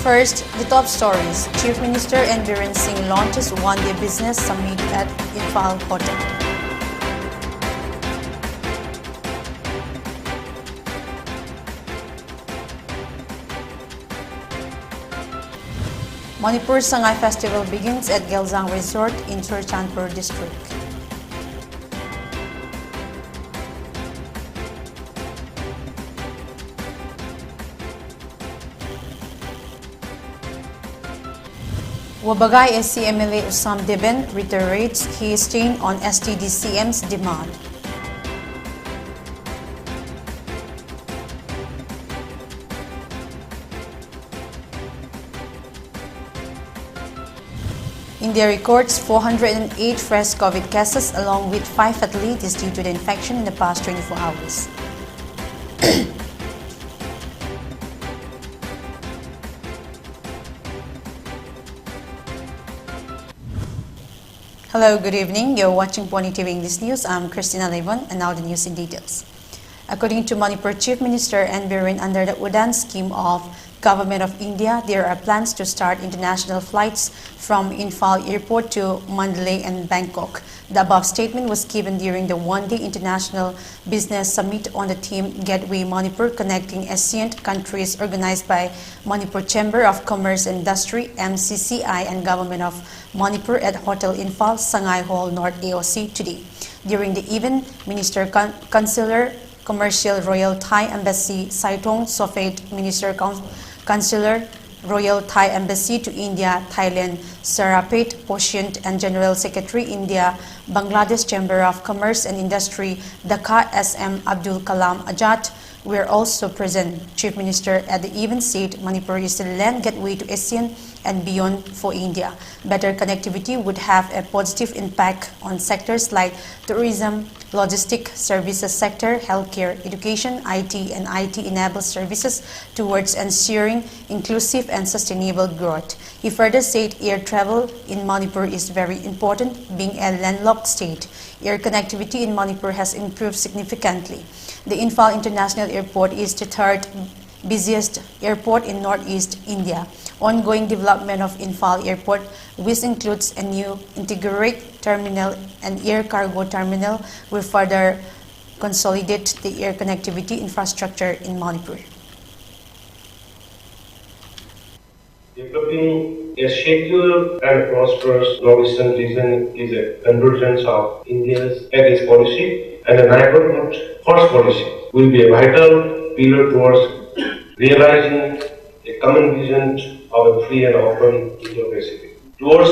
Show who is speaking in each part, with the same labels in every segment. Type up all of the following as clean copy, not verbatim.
Speaker 1: First, the top stories. Chief Minister N. Biren Singh launches one-day business summit at Infal Hotel. Manipur Sangai Festival begins at Gelzang Resort in Churchandpur district. Wabagay SC MLA Usam Deben reiterates his stand on STDCM's demand. India records 408 fresh COVID cases along with 5 fatalities due to the infection in the past 24 hours. Hello, good evening. You're watching PONYTV English News. I'm CHRISTINA LEIVON, and now the news in details. According to Manipur Chief Minister N. Biren, under the Udan scheme of Government of India, there are plans to start international flights from Infal Airport to Mandalay and Bangkok. The above statement was given during the one-day International Business Summit on the theme Gateway Manipur Connecting ASEAN Countries organized by Manipur Chamber of Commerce and Industry, MCCI, and Government of Manipur at Hotel Infal, Sangai Hall North AOC today. During the event, Minister Consular Commercial Royal Thai Embassy Saitong Sophet, Minister Consular Royal Thai Embassy to India, Thailand, Sarapet Poshient, and General Secretary India, Bangladesh Chamber of Commerce and Industry, Dhaka SM Abdul Kalam Azad were also present. Chief Minister at the event said Manipur is the land gateway to ASEAN and beyond for India. Better connectivity would have a positive impact on sectors like tourism, logistic services sector, healthcare, education, IT, and IT-enabled services towards ensuring inclusive and sustainable growth. He further said air travel in Manipur is very important, being a landlocked state. Air connectivity in Manipur has improved significantly. The Infal International Airport is the third busiest airport in Northeast India. Ongoing development of Infal Airport, which includes a new integrated terminal and air cargo terminal, will further consolidate the air connectivity infrastructure in Manipur.
Speaker 2: Developing a secure and prosperous northeastern region is a convergence of India's Act policy, and a neighborhood first policy will be a vital pillar towards realizing a common vision of a free and open Indo-Pacific. Towards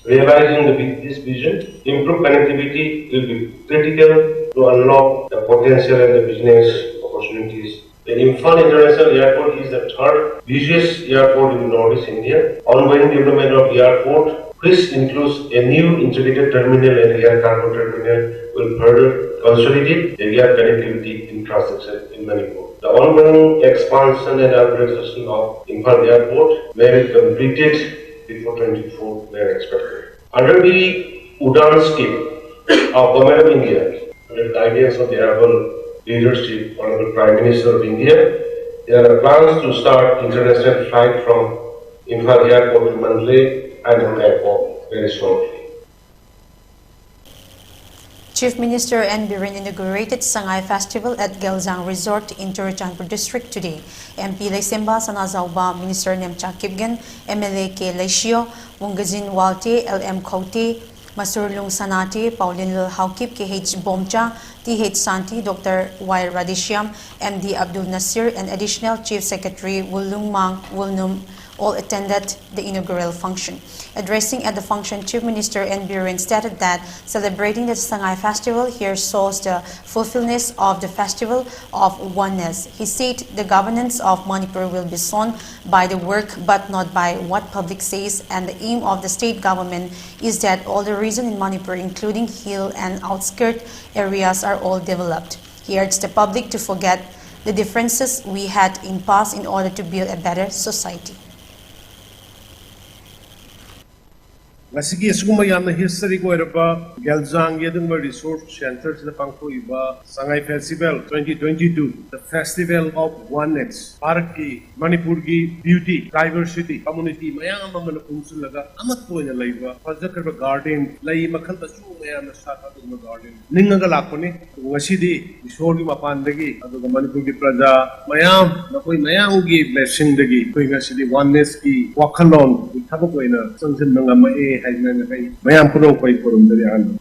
Speaker 2: realizing this vision, improved connectivity will be critical to unlock the potential and the business opportunities. The Infal International Airport is the third busiest airport in Northeast India. Ongoing development of the airport, which includes a new integrated terminal and air cargo terminal, will further consolidate the air connectivity infrastructure in Manipur. The ongoing expansion and urbanization of Infal Airport may be completed before 2024 than expected. Under the Udan scheme of Government of India, under the guidance of the Honorable Leadership, Honorable Prime Minister of India, there are plans to start international flight from Infal Airport to Mandalay and Bangkok very shortly.
Speaker 1: Chief Minister N. Biren inaugurated Sangai Festival at Gelzang Resort in Churchandpur district today. MP Laisemba Sanazauba, Minister Nemcha Kipgen, MLA K. Laishio, Wungazin Walte, LM Kote, Masurlung Sanate, Pauline Lil Haukip, KH Bomcha, TH Santi, Dr. Y. Radishyam, MD Abdul Nasir, and Additional Chief Secretary Wulung Mang Wulnum all attended the inaugural function. Addressing at the function, Chief Minister N. Biren stated that celebrating the Sangai Festival here shows the fulfillment of the festival of oneness. He said the governance of Manipur will be shown by the work but not by what public says, and the aim of the state government is that all the region in Manipur, including hill and outskirt areas, are all developed. He urged the public to forget the differences we had in past in order to build a better society.
Speaker 3: Ngasigi suguma yamna history ko eraba Galjang Yedunba Resource Center sila pangkoiba Sangai Festival 2022, the Festival of Oneness. Parki Manipur ki beauty, diversity, community mayam amana punsulaga amat poina laiba fajakarba garden lai makhal ta chu mayam na satha duma garden ningaga lakpani ngasidi ishor gi mapandagi aduga Manipur ki praja mayam nakoi mayam gi blessing dagi koi ngasidi oneness ki wakhalon thabo koina sanjin nangama e mayam puno koi forum dari an.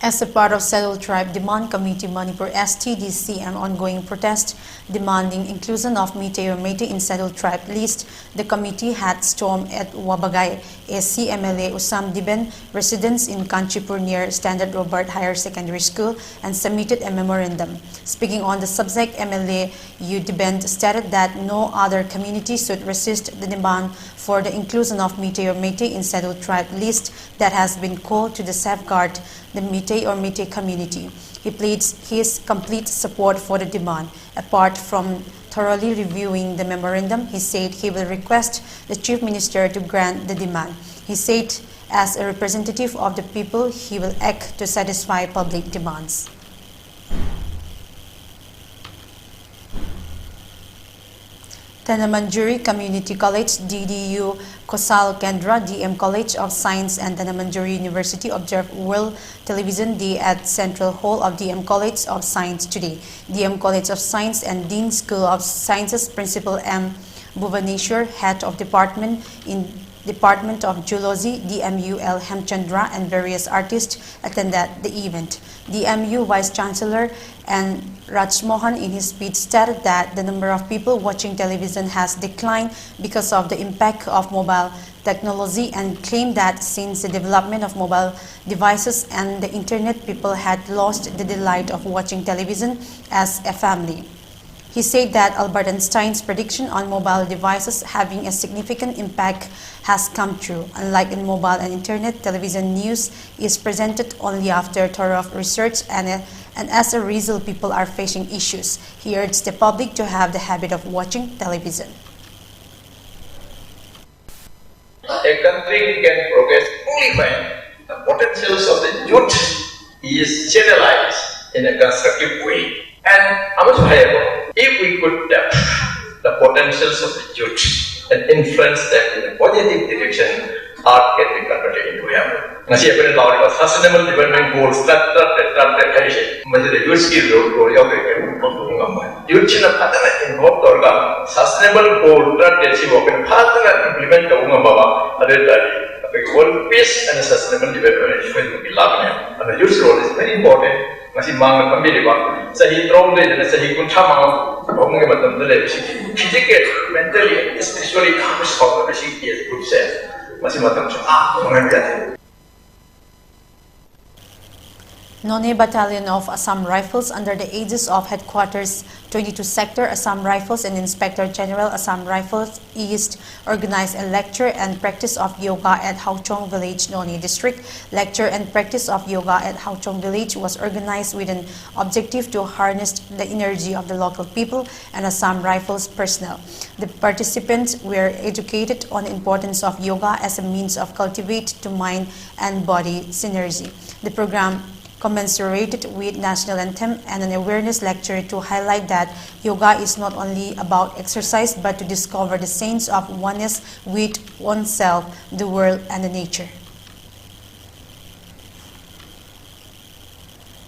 Speaker 1: As a part of Scheduled Tribe Demand Committee Manipur STDC, an ongoing protest demanding inclusion of Meitei or Meitei in Scheduled Tribe list, the committee had stormed at Wabagay, SC MLA Usam Diben residence in Kanchipur near Standard Robert Higher Secondary School and submitted a memorandum. Speaking on the subject, MLA U Diben stated that no other community should resist the demand for the inclusion of Meitei or Meitei in Scheduled Tribe list that has been called to the safeguard the Meitei or Meitei community. He pleads his complete support for the demand. Apart from thoroughly reviewing the memorandum, he said he will request the Chief Minister to grant the demand. He said as a representative of the people, he will act to satisfy public demands. Tanamanjuri Community College, DDU Kosal Kendra, DM College of Science and Tanamanjuri University observed World Television Day at Central Hall of DM College of Science today. DM College of Science and Dean School of Sciences Principal M. Bhuvaneshwar, Head of Department in Department of Geology, DMU L. Hemchandra, and various artists attended the event. DMU Vice Chancellor and Rajmohan in his speech stated that the number of people watching television has declined because of the impact of mobile technology and claimed that since the development of mobile devices and the internet, people had lost the delight of watching television as a family. He said that Albert Einstein's prediction on mobile devices having a significant impact has come true. Unlike in mobile and internet, television news is presented only after thorough research and as a result, people are facing issues. He urged the public to have the habit of watching television.
Speaker 4: A country can progress only when the potentials of the youth is channelized in a constructive way. And how much higher, if we could tap the potentials of the youth and influence them in a positive direction, art can be converted into heaven. Nasi apa ni tahu ni sustainable development goals that hari ini macam youth skill role yang mereka perlu mengambil. Youth cina patah involve organ sustainable goal that dia sih bukan patah implement ke umum bawa ada tadi. Tapi world peace and sustainable development itu lebih labnya. And youth role is very important. Masih mangat pembeli bang. Saya terong deh, dan saya pun sama. Orang yang betul betul lebih physical, mentally, spiritually, kami semua lebih good self. Masih betul mengambil.
Speaker 1: None Battalion of Assam Rifles under the aegis of Headquarters 22 Sector Assam Rifles and Inspector General Assam Rifles East organized a lecture and practice of yoga at Hauchong Village, None District. Lecture and practice of yoga at Hauchong Village was organized with an objective to harness the energy of the local people and Assam Rifles personnel. The participants were educated on the importance of yoga as a means of cultivate to mind and body synergy. The program commensurated with national anthem and an awareness lecture to highlight that yoga is not only about exercise but to discover the sense of oneness with oneself, the world, and the nature.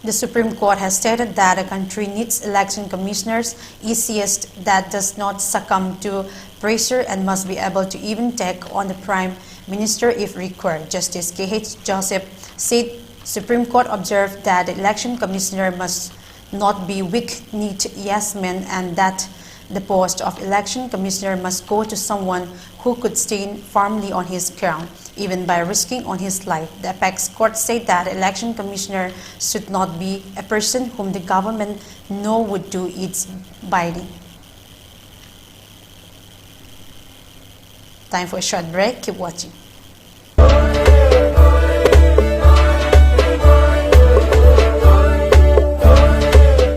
Speaker 1: The Supreme Court has stated that a country needs election commissioners, ECS that does not succumb to pressure and must be able to even take on the Prime Minister if required. Justice K.H. Joseph said Supreme Court observed that the election commissioner must not be weak-kneed yes-men and that the post of election commissioner must go to someone who could stand firmly on his ground, even by risking on his life. The apex court said that the election commissioner should not be a person whom the government know would do its bidding. Time for a short break. Keep watching.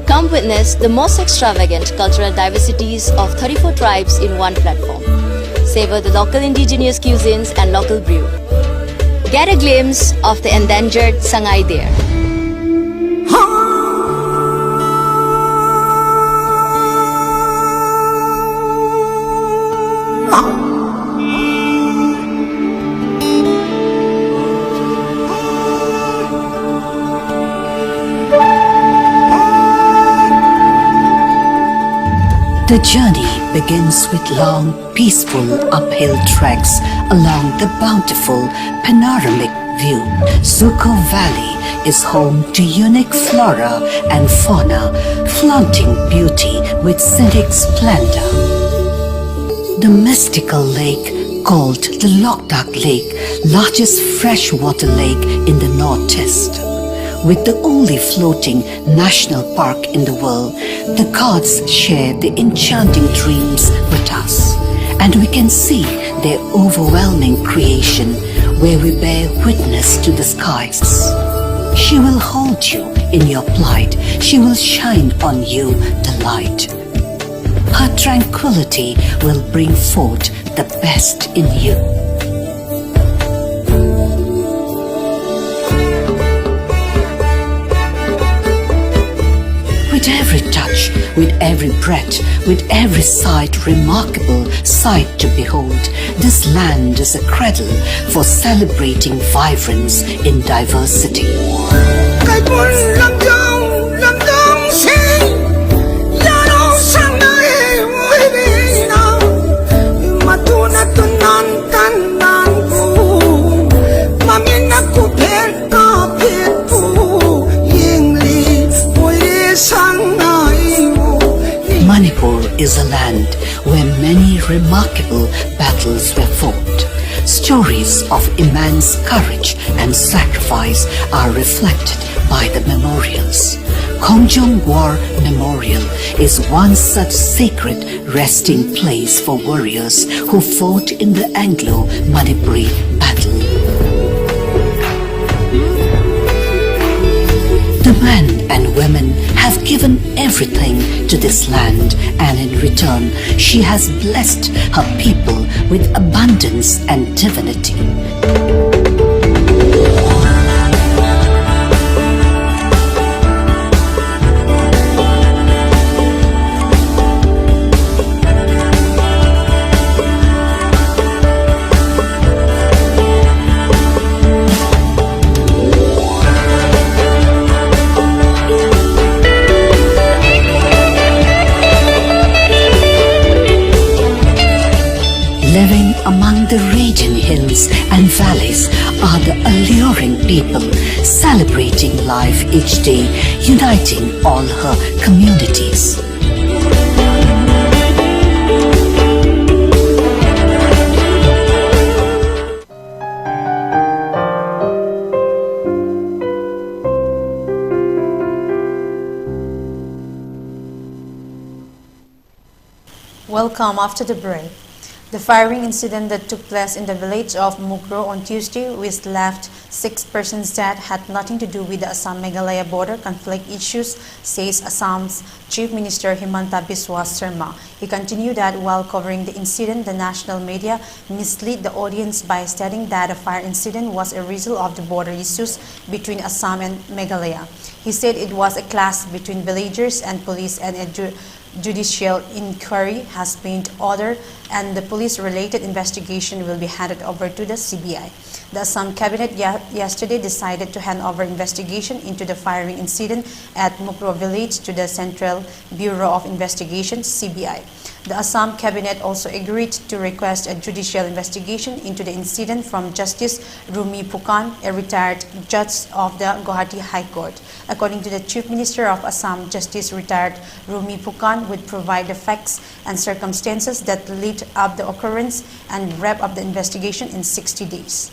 Speaker 5: Come witness the most extravagant cultural diversities of 34 tribes in one platform. savor the local indigenous cuisines and local brew. Get a glimpse of the endangered sangay there.
Speaker 6: The journey begins with long, peaceful uphill treks along the bountiful panoramic view. Zuko Valley is home to unique flora and fauna, flaunting beauty with scenic splendor. The mystical lake called the Loktak Lake, largest freshwater lake in the northeast. With the only floating national park in the world, the gods share the enchanting dreams with us, and we can see their overwhelming creation where we bear witness to the skies. She will hold you in your plight, she will shine on you the light. Her tranquility will bring forth the best in you. With every touch, with every breath, with every sight, remarkable sight to behold, this land is a cradle for celebrating vibrance in diversity. Manipur is a land where many remarkable battles were fought. Stories of immense courage and sacrifice are reflected by the memorials. Kongjong War Memorial is one such sacred resting place for warriors who fought in the Anglo-Manipuri battle. The men and women have given everything to this land, and in return, she has blessed her people with abundance and divinity. Living among the raging hills and valleys are the alluring people, celebrating life each day, uniting all her communities.
Speaker 1: Welcome after the break. The firing incident that took place in the village of Mukro on Tuesday, which left 6 persons dead, had nothing to do with the Assam-Meghalaya border conflict issues, says Assam's Chief Minister Himanta Biswa Sarma. He continued that while covering the incident, the national media misled the audience by stating that the fire incident was a result of the border issues between Assam and Meghalaya. He said it was a clash between villagers and police, and a judicial inquiry has been ordered and the police-related investigation will be handed over to the CBI. The Assam cabinet yesterday decided to hand over investigation into the firing incident at Mukro village to the Central Bureau of Investigation (CBI). The Assam cabinet also agreed to request a judicial investigation into the incident from Justice Rumi Pukan, a retired judge of the Guwahati High Court. According to the Chief Minister of Assam, Justice retired Rumi Pukan would provide the facts and circumstances that lead up the occurrence and wrap up the investigation in 60 days.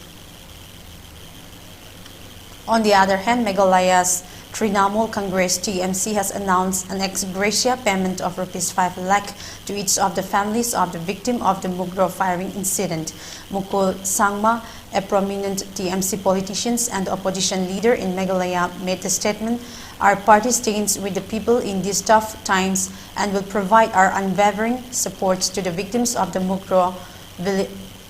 Speaker 1: On the other hand, Meghalaya's Trinamool Congress TMC has announced an ex gratia payment of ₹5 lakh to each of the families of the victim of the Mukro firing incident. Mukul Sangma, a prominent TMC politician and opposition leader in Meghalaya, made the statement, "Our party stands with the people in these tough times and will provide our unwavering support to the victims of the Mukro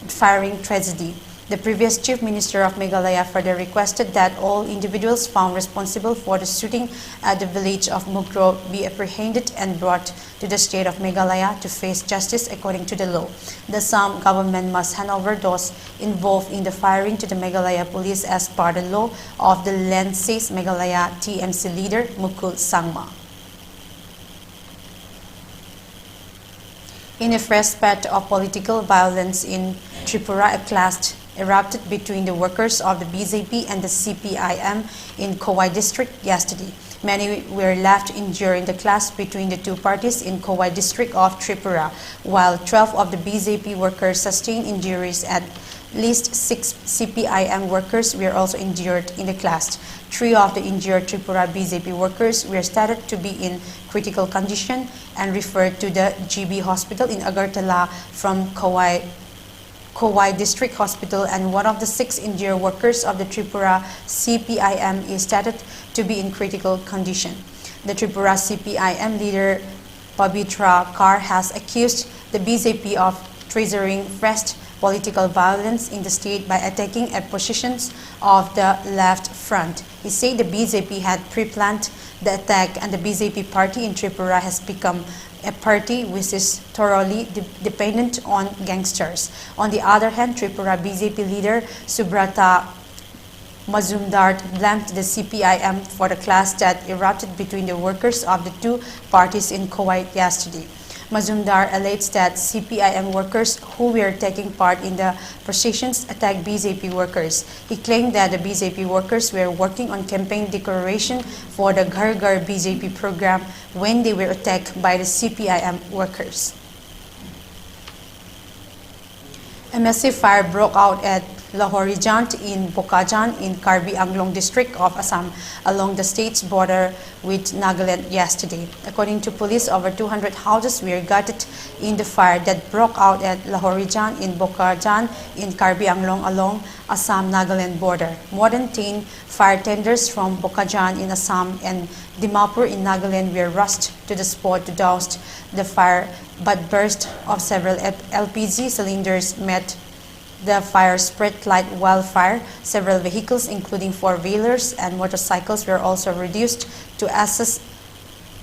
Speaker 1: firing tragedy. The previous Chief Minister of Meghalaya further requested that all individuals found responsible for the shooting at the village of Mugro be apprehended and brought to the state of Meghalaya to face justice according to the law. The Assam government must hand over those involved in the firing to the Meghalaya police as per the law of the land, says Meghalaya TMC leader Mukul Sangma. In a fresh spate of political violence in Tripura, a clash erupted between the workers of the BJP and the CPIM in Kowai district yesterday. Many were left injured in the clash between the two parties in Kowai district of Tripura, while 12 of the BJP workers sustained injuries. At least 6 CPIM workers were also injured in the clash. 3 of the injured Tripura BJP workers were stated to be in critical condition and referred to the GB hospital in Agartala from Kowai District Hospital, and one of the 6 injured workers of the Tripura CPIM is stated to be in critical condition. The Tripura CPIM leader Pabitra Kar has accused the BJP of triggering fresh political violence in the state by attacking at positions of the left front. He said the BJP had pre-planned the attack, and the BJP party in Tripura has become a party which is thoroughly dependent on gangsters. On the other hand, Tripura BJP leader Subrata Mazumdar blamed the CPIM for the clash that erupted between the workers of the two parties in Kuwait yesterday. Mazumdar alleged that CPIM workers who were taking part in the processions attacked BJP workers. He claimed that the BJP workers were working on campaign declaration for the Ghar Ghar BJP program when they were attacked by the CPIM workers. A massive fire broke out at Lahorijant in Bokajan in Karbi Anglong district of Assam along the state's border with Nagaland yesterday. According to police, over 200 houses were gutted in the fire that broke out at Lahorijant in Bokajan in Karbi Anglong along Assam-Nagaland border. More than 10 fire tenders from Bokajan in Assam and Dimapur in Nagaland were rushed to the spot to douse the fire, but burst of several LPG cylinders met the fire spread like wildfire. Several vehicles, including 4-wheelers and motorcycles, were also reduced to ashes,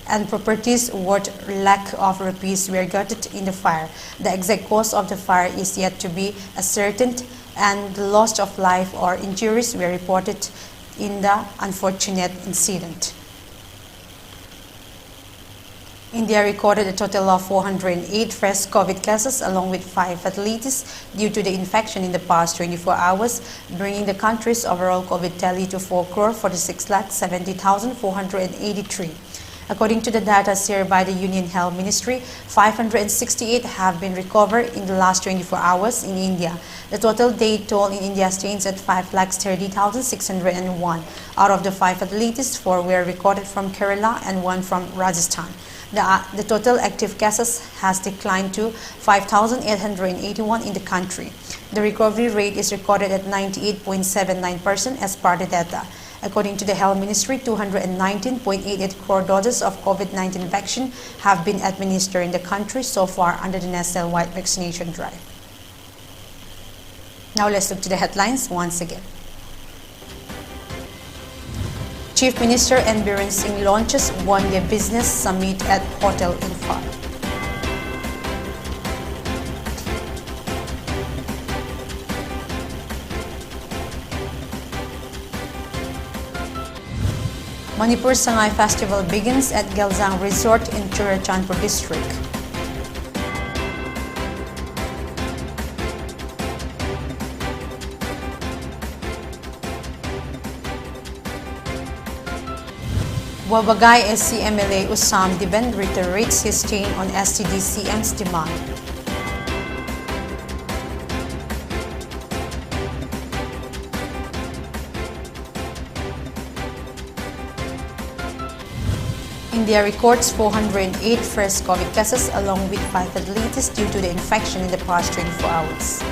Speaker 1: and properties worth lakhs of rupees were gutted in the fire. The exact cause of the fire is yet to be ascertained, and the loss of life or injuries were reported in the unfortunate incident. India recorded a total of 408 fresh COVID cases along with 5 fatalities due to the infection in the past 24 hours, bringing the country's overall COVID tally to 4,46,70,483. According to the data shared by the Union Health Ministry, 568 have been recovered in the last 24 hours in India. The total day toll in India stands at 5,30,601. Out of the 5 fatalities, 4 were recorded from Kerala and 1 from Rajasthan. The total active cases has declined to 5,881 in the country. The recovery rate is recorded at 98.79% as per the data. According to the Health Ministry, 219.88 crore doses of COVID-19 vaccine have been administered in the country so far under the national-wide vaccination drive. Now let's look to the headlines once again. Chief Minister N. Biren Singh launches one-day business summit at Hotel Infar. Manipur Sangai Festival begins at Gelzang Resort in Churachandpur district. Wabagay SC MLA Usam Diben reiterates his stand on STDCM's demand. India records 408 fresh COVID cases along with 5 fatalities due to the infection in the past 24 hours.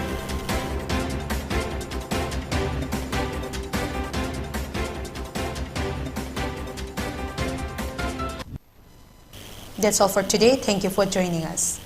Speaker 1: That's all for today. Thank you for joining us.